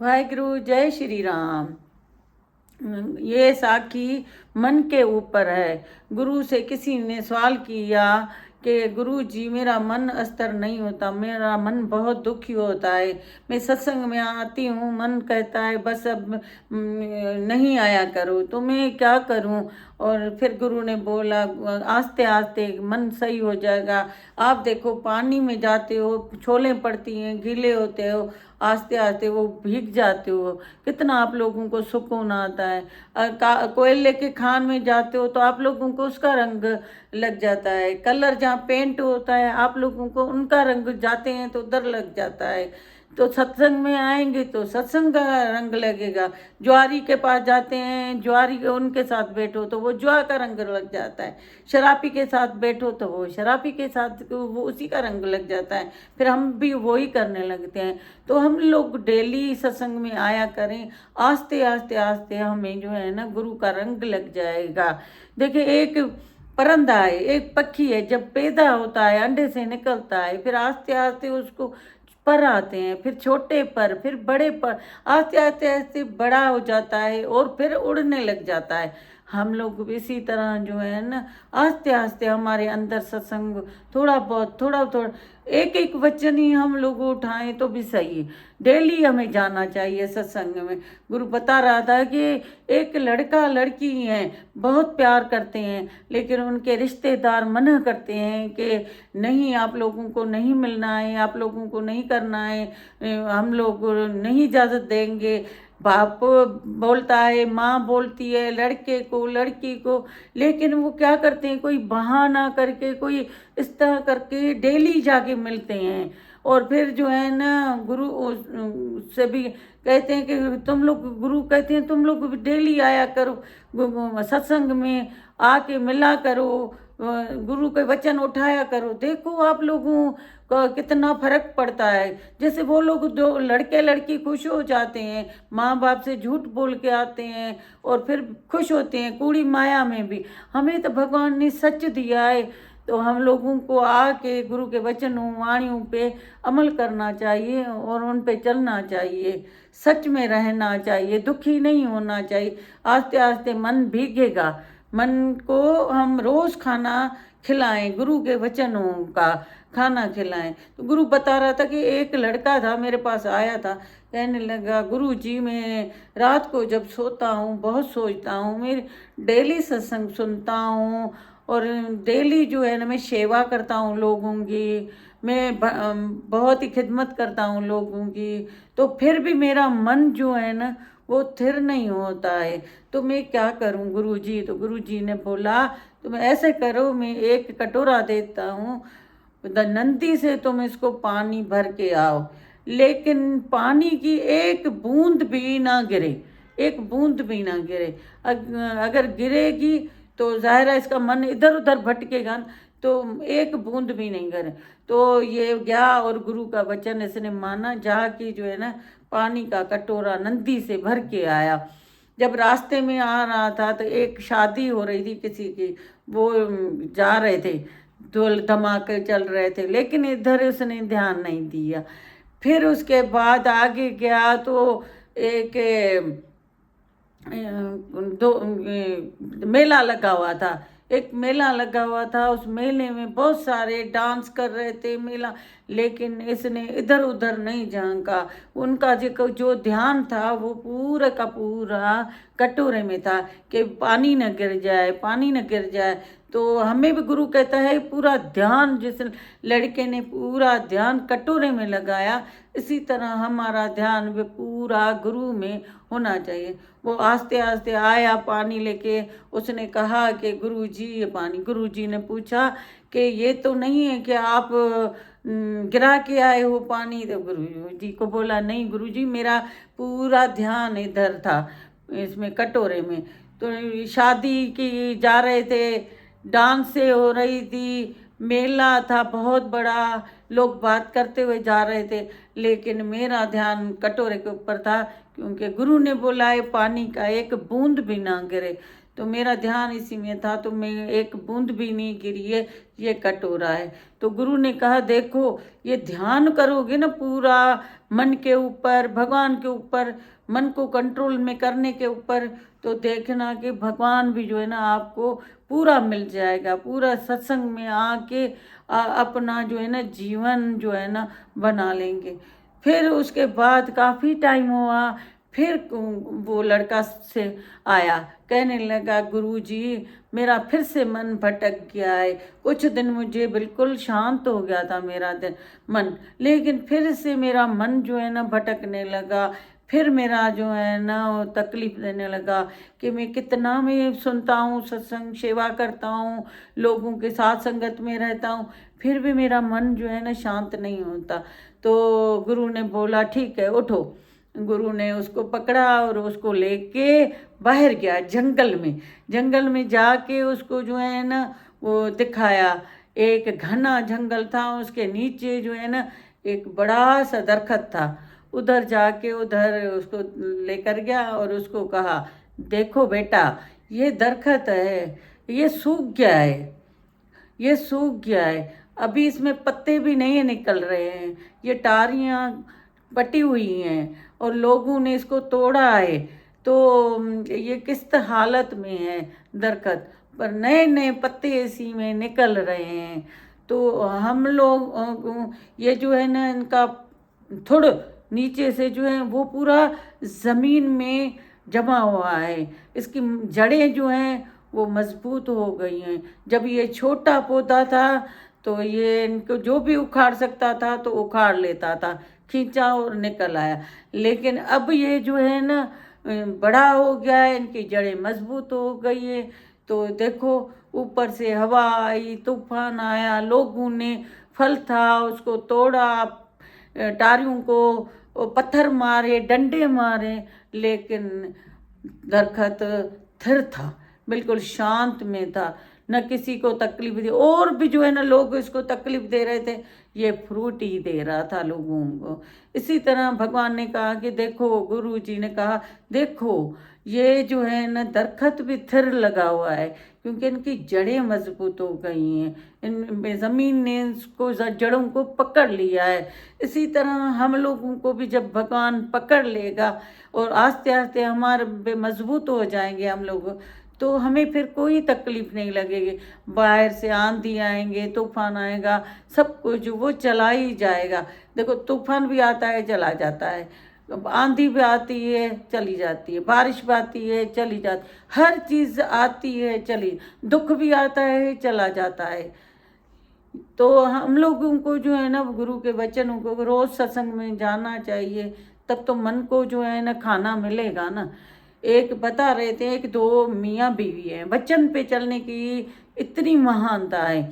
वाहिगुरु जय श्री राम। ये साखी मन के ऊपर है। गुरु से किसी ने सवाल किया कि गुरु जी मेरा मन अस्थिर नहीं होता, मेरा मन बहुत दुखी होता है। मैं सत्संग में आती हूँ, मन कहता है बस अब नहीं आया करो, तो मैं क्या करूँ। और फिर गुरु ने बोला आस्ते आस्ते मन सही हो जाएगा। आप देखो पानी में जाते हो, छोले पड़ती हैं, गीले होते हो, आस्ते आस्ते वो भीग जाते हो, कितना आप लोगों को सुकून आता है। कोयले के खान में जाते हो तो आप लोगों को उसका रंग लग जाता है। कलर जहाँ पेंट होता है आप लोगों को उनका रंग जाते हैं तो उधर लग जाता है। तो सत्संग में आएंगे तो सत्संग का रंग लगेगा। ज्वारी के पास जाते हैं, ज्वारी के उनके साथ बैठो तो वो ज्वार का रंग लग जाता है। शराबी के साथ बैठो तो वो शराबी के साथ वो उसी का रंग लग जाता है। फिर हम भी वही करने लगते हैं। तो हम लोग डेली सत्संग में आया करें, आस्ते आस्ते आस्ते हमें जो है ना गुरु का रंग लग जाएगा। देखिए एक परिंदा है, एक पक्षी है, जब पैदा होता है अंडे से निकलता है, फिर आस्ते आस्ते उसको पर आते हैं, फिर छोटे पर, फिर बड़े पर, आस्ते आस्ते आस्ते बड़ा हो जाता है और फिर उड़ने लग जाता है। हम लोग भी इसी तरह जो है ना आस्ते आस्ते हमारे अंदर सत्संग थोड़ा थोड़ा एक एक वचन ही हम लोग उठाएं तो भी सही है। डेली हमें जाना चाहिए सत्संग में। गुरु बता रहा था कि एक लड़का लड़की हैं, बहुत प्यार करते हैं, लेकिन उनके रिश्तेदार मना करते हैं कि नहीं आप लोगों को नहीं मिलना है, आप लोगों को नहीं करना है, हम लोग नहीं इजाज़त देंगे। बाप बोलता है, माँ बोलती है लड़के को लड़की को, लेकिन वो क्या करते हैं, कोई बहाना करके, कोई इस तरह करके डेली जाके मिलते हैं। और फिर जो है ना गुरु से भी कहते हैं कि तुम लोग, गुरु कहते हैं तुम लोग डेली आया करो, सत्संग में आके मिला करो, गुरु के वचन उठाया करो। देखो आप लोगों का कितना फर्क पड़ता है। जैसे वो लोग दो लड़के लड़की खुश हो जाते हैं, माँ बाप से झूठ बोल के आते हैं और फिर खुश होते हैं कूड़ी माया में भी। हमें तो भगवान ने सच दिया है, तो हम लोगों को आके गुरु के वचनों वाणियों पे अमल करना चाहिए और उन पे चलना चाहिए, सच में रहना चाहिए, दुखी नहीं होना चाहिए। आस्ते आस्ते मन भीगेगा। मन को हम रोज खाना खिलाएं, गुरु के वचनों का खाना खिलाएं। तो गुरु बता रहा था कि एक लड़का था मेरे पास आया था, कहने लगा गुरु जी मैं रात को जब सोता हूँ बहुत सोचता हूँ, मैं डेली सत्संग सुनता हूँ और डेली जो है ना मैं सेवा करता हूँ लोगों की, मैं बहुत ही खिदमत करता हूँ लोगों की, तो फिर भी मेरा मन जो है ना वो स्थिर नहीं होता है, तो मैं क्या करूं गुरुजी। तो गुरुजी ने बोला तुम ऐसे करो, मैं एक कटोरा देता हूँ, नंदी से तुम इसको पानी भर के आओ, लेकिन पानी की एक बूंद भी ना गिरे, एक बूंद भी ना गिरे। अगर गिरेगी तो जाहिर है इसका मन इधर उधर भटकेगा, तो एक बूंद भी नहीं गिरे। तो ये गया और गुरु का वचन इसने माना, जाके जो है ना पानी का कटोरा नंदी से भर के आया। जब रास्ते में आ रहा था तो एक शादी हो रही थी किसी की, वो जा रहे थे, ढोल धमाके चल रहे थे, लेकिन इधर उसने ध्यान नहीं दिया। फिर उसके बाद आगे गया तो एक मेला लगा हुआ था, एक मेला लगा हुआ था, उस मेले में बहुत सारे डांस कर रहे थे मेला, लेकिन इसने इधर उधर नहीं झांका। उनका जो ध्यान था वो पूरा का पूरा कटोरे में था कि पानी न गिर जाए, पानी न गिर जाए। तो हमें भी गुरु कहता है पूरा ध्यान, जिस लड़के ने पूरा ध्यान कटोरे में लगाया, इसी तरह हमारा ध्यान भी पूरा गुरु में होना चाहिए। वो आस्ते आस्ते आया पानी लेके, उसने कहा कि गुरु जी ये पानी। गुरु जी ने पूछा कि ये तो नहीं है कि आप गिरा के आए हो पानी। तो गुरु जी को बोला नहीं गुरु जी मेरा पूरा ध्यान इधर था, इसमें कटोरे में। तो शादी की जा रहे थे, डांस से हो रही थी, मेला था बहुत बड़ा, लोग बात करते हुए जा रहे थे, लेकिन मेरा ध्यान कटोरे के ऊपर था, क्योंकि गुरु ने बोला है पानी का एक बूंद भी ना गिरे। तो मेरा ध्यान इसी में था, तो मैं एक बूंद भी नहीं गिरी है ये कटोरा है। तो गुरु ने कहा देखो, ये ध्यान करोगे ना पूरा मन के ऊपर, भगवान के ऊपर, मन को कंट्रोल में करने के ऊपर, तो देखना कि भगवान भी जो है ना आपको पूरा मिल जाएगा, पूरा सत्संग में आके अपना जो है ना जीवन जो है ना बना लेंगे। फिर उसके बाद काफ़ी टाइम हुआ, फिर वो लड़का से आया, कहने लगा गुरुजी मेरा फिर से मन भटक गया है। कुछ दिन मुझे बिल्कुल शांत हो गया था मेरा मन, लेकिन फिर से मेरा मन जो है ना भटकने लगा। फिर मेरा जो है ना वो तकलीफ देने लगा कि मैं कितना मैं सुनता हूँ सत्संग, सेवा करता हूँ, लोगों के साथ संगत में रहता हूँ, फिर भी मेरा मन जो है ना शांत नहीं होता। तो गुरु ने बोला ठीक है उठो। गुरु ने उसको पकड़ा और उसको लेके बाहर गया जंगल में। जंगल में जाके उसको जो है ना वो दिखाया, एक घना जंगल था, उसके नीचे जो है ना एक बड़ा सा दरख्त था। उधर जाके उधर उसको लेकर गया और उसको कहा देखो बेटा, ये दरख्त है, ये सूख गया है, ये सूख गया है, अभी इसमें पत्ते भी नहीं निकल रहे हैं, ये टारियाँ पटी हुई हैं और लोगों ने इसको तोड़ा है। तो ये किस हालत में है दरख्त, पर नए नए पत्ते इसी में निकल रहे हैं। तो हम लोग ये जो है ना इनका थोड़ा नीचे से जो है वो पूरा ज़मीन में जमा हुआ है, इसकी जड़ें जो हैं वो मजबूत हो गई हैं। जब ये छोटा पौधा था तो ये इनको जो भी उखाड़ सकता था तो उखाड़ लेता था, खींचा और निकल आया। लेकिन अब ये जो है ना बड़ा हो गया है, इनकी जड़ें मजबूत हो गई है। तो देखो ऊपर से हवा आई, तूफान आया, लोगों ने फल था उसको तोड़ा, टारियों को पत्थर मारे, डंडे मारे, लेकिन दरख्त स्थिर था, बिल्कुल शांत में था, न किसी को तकलीफ दी। और भी जो है ना लोग इसको तकलीफ दे रहे थे, ये फ्रूट ही दे रहा था लोगों को। इसी तरह भगवान ने कहा कि देखो, गुरु जी ने कहा देखो ये जो है ना दरख्त भी स्थिर लगा हुआ है क्योंकि इनकी जड़ें मजबूत हो गई हैं, इन ज़मीन ने इसको जड़ों को पकड़ लिया है। इसी तरह हम लोगों को भी जब भगवान पकड़ लेगा और आस्ते आस्ते हमारे मजबूत हो जाएंगे हम लोग, तो हमें फिर कोई तकलीफ नहीं लगेगी। बाहर से आंधी आएंगे, तूफान आएगा, सब कुछ वो चला ही जाएगा। देखो तूफान भी आता है चला जाता है, आंधी भी आती है चली जाती है, बारिश भी आती है चली जाती, हर चीज़ आती है चली, दुख भी आता है चला जाता है। तो हम लोगों को जो है ना गुरु के वचनों को रोज सत्संग में जाना चाहिए, तब तो मन को जो है ना खाना मिलेगा ना। एक बता रहे थे, एक दो मियाँ बीवी है, वचन पे चलने की इतनी महानता है।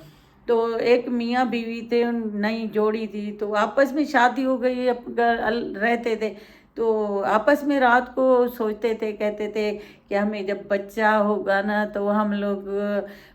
तो एक मियाँ बीवी थे, नई जोड़ी थी, तो आपस में शादी हो गई, रहते थे। तो आपस में रात को सोचते थे, कहते थे कि हमें जब बच्चा होगा ना तो हम लोग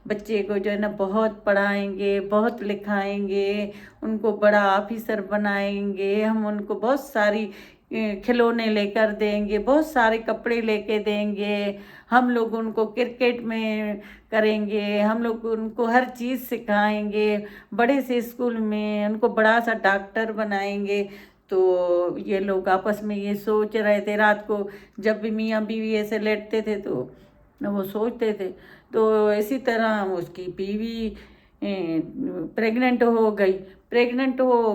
बच्चे को जो है ना बहुत पढ़ाएंगे, बहुत लिखाएंगे, उनको बड़ा ऑफिसर बनाएंगे, हम उनको बहुत सारी खिलौने लेकर देंगे, बहुत सारे कपड़े लेके देंगे, हम लोग उनको क्रिकेट में करेंगे, हम लोग उनको हर चीज़ सिखाएंगे, बड़े से स्कूल में उनको बड़ा सा डॉक्टर बनाएंगे। तो ये लोग आपस में ये सोच रहे थे, रात को जब भी मियाँ बीवी ऐसे लेटते थे तो वो सोचते थे। तो इसी तरह उसकी बीवी प्रेग्नेंट हो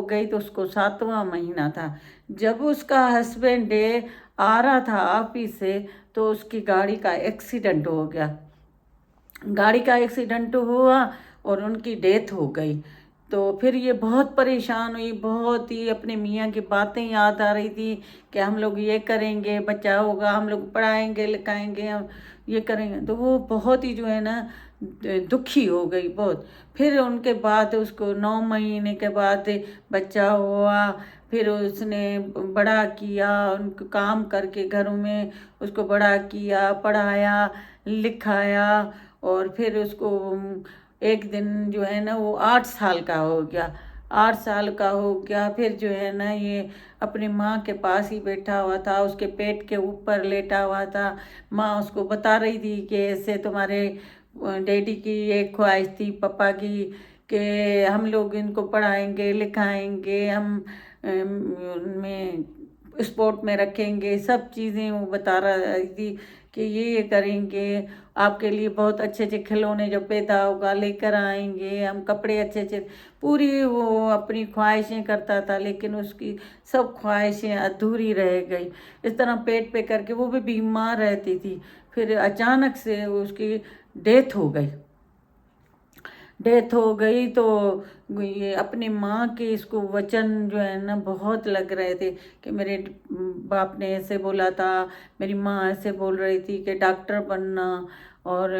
गई तो उसको 7वां महीना था। जब उसका हस्बैंड आ रहा था ऑफिस से तो उसकी गाड़ी का एक्सीडेंट हो गया, गाड़ी का एक्सीडेंट हुआ और उनकी डेथ हो गई। तो फिर ये बहुत परेशान हुई, बहुत ही अपने मियाँ की बातें याद आ रही थी कि हम लोग ये करेंगे, बच्चा होगा, हम लोग पढ़ाएंगे लिखाएंगे, हम ये करेंगे। तो वो बहुत ही जो है ना दुखी हो गई बहुत। फिर उनके बाद उसको 9 महीने के बाद बच्चा हुआ, फिर उसने बड़ा किया, उनको काम करके घरों में उसको बड़ा किया, पढ़ाया लिखाया, और फिर उसको एक दिन जो है ना वो 8 साल का हो गया। 8 साल का हो गया। फिर जो है ना ये अपनी माँ के पास ही बैठा हुआ था, उसके पेट के ऊपर लेटा हुआ था। माँ उसको बता रही थी कि ऐसे तुम्हारे डैडी की एक ख्वाहिश थी पापा की, कि हम लोग इनको पढ़ाएंगे लिखाएंगे, हम में स्पोर्ट में रखेंगे, सब चीज़ें वो बता रही थी कि ये करेंगे, आपके लिए बहुत अच्छे अच्छे खिलौने जो पैदा होगा लेकर आएंगे, हम कपड़े अच्छे अच्छे, पूरी वो अपनी ख्वाहिशें करता था। लेकिन उसकी सब ख्वाहिशें अधूरी रह गई। इस तरह पेट पे करके वो भी बीमार रहती थी। फिर अचानक से उसकी डेथ हो गई। डेथ हो गई तो ये अपनी माँ के इसको वचन जो है ना बहुत लग रहे थे कि मेरे बाप ने ऐसे बोला था, मेरी माँ ऐसे बोल रही थी कि डॉक्टर बनना, और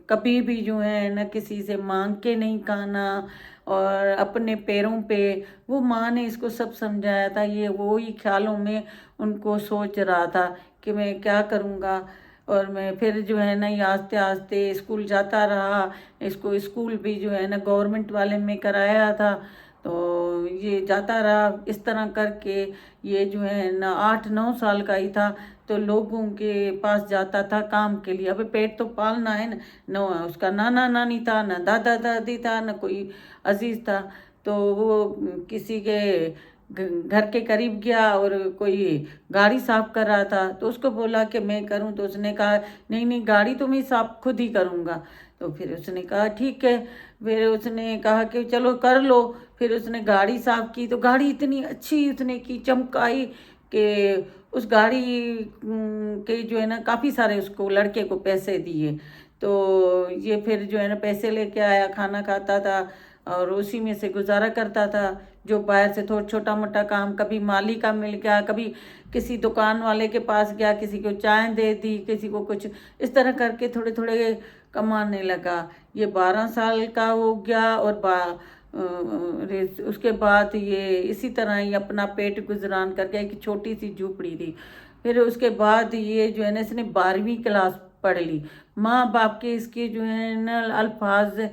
कभी भी जो है ना किसी से मांग के नहीं खाना, और अपने पैरों पे। वो माँ ने इसको सब समझाया था। ये वो ही ख्यालों में उनको सोच रहा था कि मैं क्या करूँगा। और मैं फिर जो है ना ये आस्ते आस्ते स्कूल जाता रहा। इसको स्कूल भी जो है ना गवर्नमेंट वाले में कराया था। तो ये जाता रहा इस तरह करके। ये जो है ना 8-9 साल का ही था तो लोगों के पास जाता था काम के लिए। अबे पेट तो पालना है ना। न उसका नाना नानी था, न दादा दादी था, न कोई अजीज था। तो वो किसी के घर के करीब गया और कोई गाड़ी साफ कर रहा था तो उसको बोला कि मैं करूं। तो उसने कहा नहीं नहीं, गाड़ी तो मैं साफ खुद ही करूंगा। तो फिर उसने कहा ठीक है। फिर उसने कहा कि चलो कर लो। फिर उसने गाड़ी साफ की तो गाड़ी इतनी अच्छी उसने की, चमकाई, कि उस गाड़ी के जो है ना काफ़ी सारे उसको लड़के को पैसे दिए। तो ये फिर जो है ना पैसे लेके आया, खाना खाता था और उसी में से गुजारा करता था। जो बाहर से थोड़ा छोटा मोटा काम, कभी माली का मिल गया, कभी किसी दुकान वाले के पास गया, किसी को चाय दे दी, किसी को कुछ, इस तरह करके थोड़े थोड़े कमाने लगा। ये 12 साल का हो गया और उसके बाद ये इसी तरह ही अपना पेट गुजरान करके एक छोटी सी झोपड़ी थी। फिर उसके बाद ये जो है ना इसने 12वीं क्लास पढ़ ली। माँ बाप के इसके जो है ना अल्फाज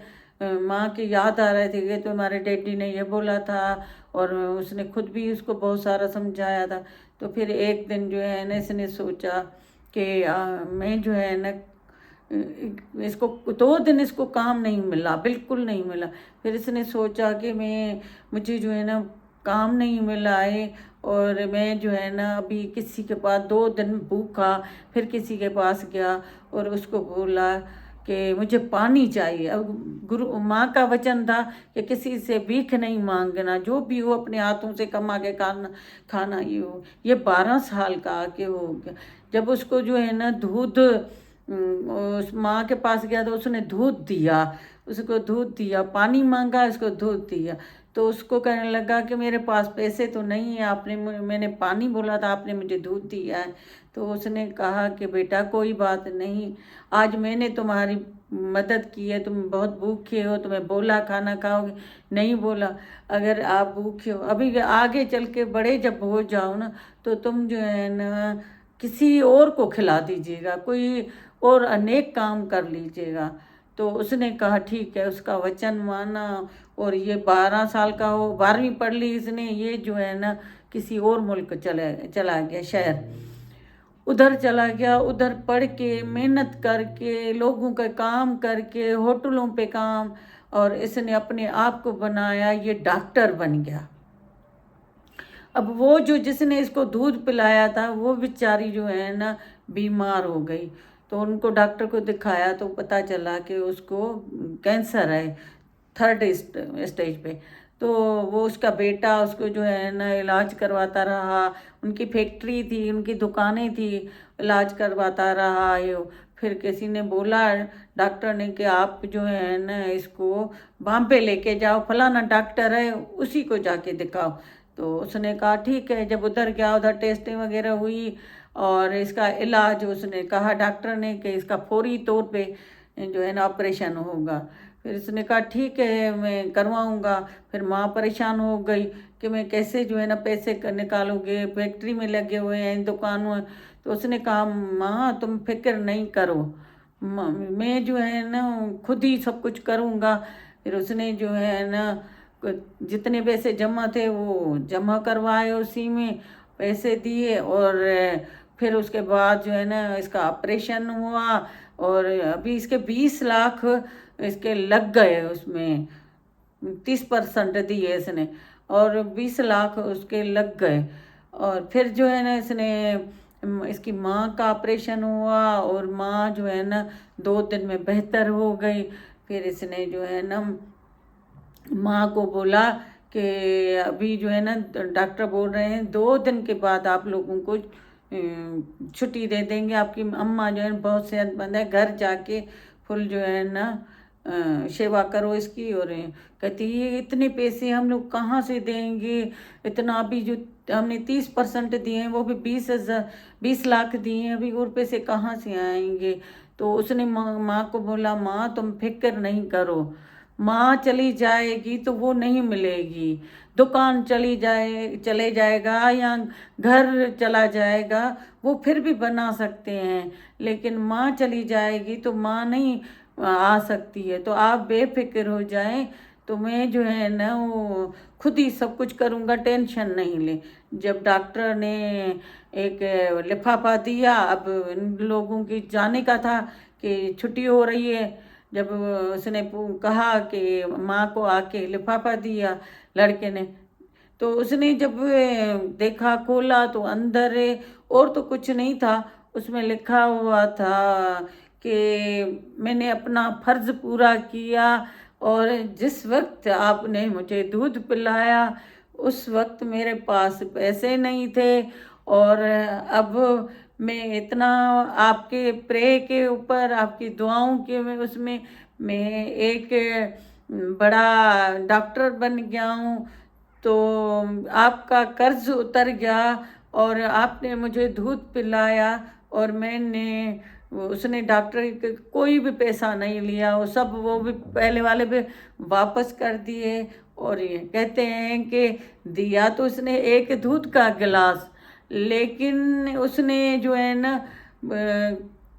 माँ के याद आ रहे थे कि तो हमारे डैडी ने ये बोला था, और उसने खुद भी उसको बहुत सारा समझाया था। तो फिर एक दिन जो है ना इसने सोचा कि मैं जो है ना इसको 2 दिन इसको काम नहीं मिला, बिल्कुल नहीं मिला। फिर इसने सोचा कि मुझे जो है ना काम नहीं मिला है, और मैं जो है ना अभी किसी के पास 2 दिन भूखा। फिर किसी के पास गया और उसको बोला कि मुझे पानी चाहिए। अब गुरु माँ का वचन था कि किसी से भीख नहीं मांगना, जो भी हो अपने हाथों से कमा के खाना खाना ये हो। ये 12 साल का आके हो गया। जब उसको जो है ना दूध उस माँ के पास गया तो उसने दूध दिया, उसको दूध दिया, पानी मांगा, उसको दूध दिया। तो उसको कहने लगा कि मेरे पास पैसे तो नहीं है, मैंने पानी बोला था, आपने मुझे दूध दिया है। तो उसने कहा कि बेटा कोई बात नहीं, आज मैंने तुम्हारी मदद की है, तुम बहुत भूखे हो, तुम्हें बोला खाना खाओगे, नहीं बोला। अगर आप भूखे हो, अभी आगे चल के बड़े जब हो जाओ ना तो तुम जो है ना किसी और को खिला दीजिएगा, कोई और अनेक काम कर लीजिएगा। तो उसने कहा ठीक है, उसका वचन माना। और ये 12 साल का हो, 12वीं पढ़ ली इसने। ये जो है ना किसी और मुल्क चला गया, शहर उधर चला गया। उधर पढ़ के मेहनत करके लोगों का काम करके होटलों पे काम, और इसने अपने आप को बनाया, ये डॉक्टर बन गया। अब वो जो जिसने इसको दूध पिलाया था वो बेचारी जो है ना बीमार हो गई। तो उनको डॉक्टर को दिखाया तो पता चला कि उसको कैंसर है, 3rd स्टेज पे। तो वो उसका बेटा उसको जो है ना इलाज करवाता रहा। उनकी फैक्ट्री थी, उनकी दुकानें थी, इलाज करवाता रहा है। फिर किसी ने बोला डॉक्टर ने कि आप जो है ना इसको बॉम्बे लेके जाओ, फलाना डॉक्टर है उसी को जाके दिखाओ। तो उसने कहा ठीक है। जब उधर गया, उधर टेस्टिंग वगैरह हुई और इसका इलाज, उसने कहा डॉक्टर ने कि इसका फौरी तौर पे जो है ना ऑपरेशन होगा। फिर उसने कहा ठीक है मैं करवाऊंगा। फिर माँ परेशान हो गई कि मैं कैसे जो है ना पैसे निकालूंगे, फैक्ट्री में लगे हुए हैं, दुकानों। तो उसने कहा माँ तुम फिक्र नहीं करो, मैं जो है ना खुद ही सब कुछ करूँगा। फिर उसने जो है ना जितने पैसे जमा थे वो जमा करवाए, उसी में पैसे दिए, और फिर उसके बाद जो है ना इसका ऑपरेशन हुआ, और अभी इसके 20 लाख इसके लग गए उसमें, 30% दिए इसने, और 20 लाख उसके लग गए। और फिर जो है ना इसने इसकी माँ का ऑपरेशन हुआ, और माँ जो है ना 2 दिन में बेहतर हो गई। फिर इसने जो है ना माँ को बोला कि अभी जो है ना डॉक्टर बोल रहे हैं 2 दिन के बाद आप लोगों को छुट्टी दे देंगे, आपकी अम्मा जो है बहुत सेहतमंद है, घर जाके फुल जो है ना सेवा करो इसकी। और कहती ये इतने पैसे हम लोग कहाँ से देंगे, इतना अभी जो हमने 30% दिए हैं, वो भी 20 लाख दिए हैं, अभी और पैसे कहाँ से आएंगे। तो उसने माँ को बोला, माँ तुम फिक्र नहीं करो, माँ चली जाएगी तो वो नहीं मिलेगी, दुकान चले जाएगा या घर चला जाएगा, वो फिर भी बना सकते हैं, लेकिन माँ चली जाएगी तो माँ नहीं आ सकती है। तो आप बेफिक्र हो जाएं, तो मैं जो है ना वो खुद ही सब कुछ करूँगा, टेंशन नहीं ले। जब डॉक्टर ने एक लिफाफा दिया, अब इन लोगों की जाने का था कि छुट्टी हो रही है, जब उसने कहा कि माँ को आके लिफाफा दिया लड़के ने, तो उसने जब देखा, खोला, तो अंदर और तो कुछ नहीं था, उसमें लिखा हुआ था कि मैंने अपना फर्ज पूरा किया, और जिस वक्त आपने मुझे दूध पिलाया उस वक्त मेरे पास पैसे नहीं थे, और अब मैं इतना आपके प्रे के ऊपर, आपकी दुआओं के में उसमें मैं एक बड़ा डॉक्टर बन गया हूँ, तो आपका कर्ज उतर गया, और आपने मुझे दूध पिलाया, और मैंने उसने डॉक्टर कोई भी पैसा नहीं लिया, वो सब वो भी पहले वाले भी वापस कर दिए। और ये कहते हैं कि दिया तो उसने एक दूध का गिलास, लेकिन उसने जो है ना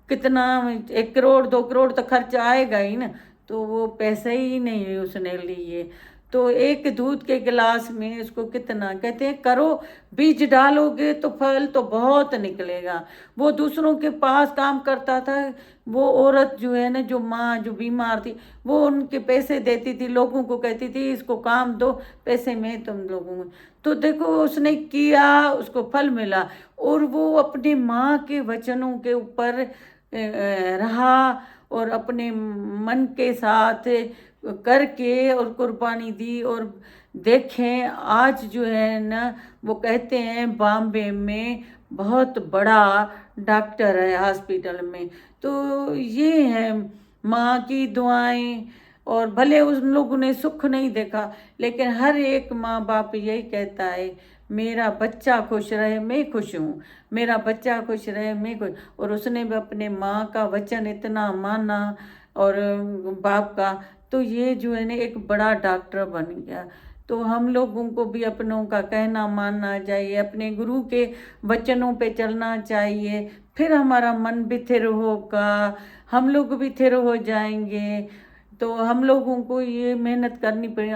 कितना 1 करोड़ 2 करोड़ तो खर्च आएगा ही ना, तो वो पैसे ही नहीं उसने लिए। तो एक दूध के गिलास में उसको कितना, कहते हैं करो बीज डालोगे तो फल तो बहुत निकलेगा। वो दूसरों के पास काम करता था, वो औरत जो है ना, जो माँ जो बीमार थी, वो उनके पैसे देती थी, लोगों को कहती थी इसको काम दो, पैसे में तुम लोगों को। तो देखो उसने किया, उसको फल मिला, और वो अपनी माँ के वचनों के ऊपर रहा, और अपने मन के साथ करके और कुर्बानी दी। और देखें आज जो है ना वो कहते हैं बॉम्बे में बहुत बड़ा डॉक्टर है हॉस्पिटल में। तो ये है माँ की दुआएं, और भले उन लोगों ने सुख नहीं देखा, लेकिन हर एक माँ बाप यही कहता है मेरा बच्चा खुश रहे मैं खुश हूँ, मेरा बच्चा खुश रहे मैं खुश। और उसने भी अपने माँ का वचन इतना माना, और बाप का, तो ये जो है ना एक बड़ा डॉक्टर बन गया। तो हम लोगों को भी अपनों का कहना मानना चाहिए, अपने गुरु के वचनों पे चलना चाहिए, फिर हमारा मन भी थिर होगा, हम लोग भी थिर हो जाएंगे। तो हम लोगों को ये मेहनत करनी पड़ेगी,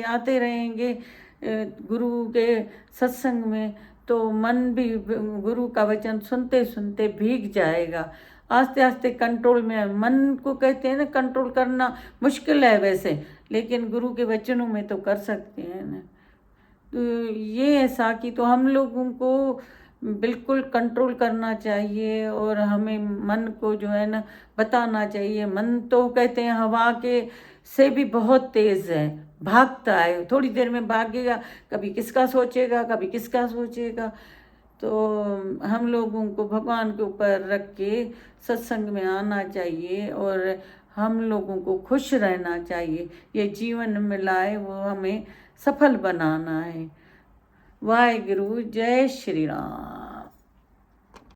आते रहेंगे गुरु के सत्संग में, तो मन भी गुरु का वचन सुनते सुनते भीग जाएगा। आस्ते आस्ते कंट्रोल में, मन को कहते हैं ना कंट्रोल करना मुश्किल है वैसे, लेकिन गुरु के वचनों में तो कर सकते हैं ना। तो ये है साकी, तो हम लोगों को बिल्कुल कंट्रोल करना चाहिए, और हमें मन को जो है ना बताना चाहिए। मन तो कहते हैं हवा के से भी बहुत तेज है, भागता है, थोड़ी देर में भागेगा, कभी किसका सोचेगा कभी किसका सोचेगा। तो हम लोगों को भगवान के ऊपर रख के सत्संग में आना चाहिए, और हम लोगों को खुश रहना चाहिए। ये जीवन मिला है वो हमें सफल बनाना है। वाहिगुरु, जय श्री राम।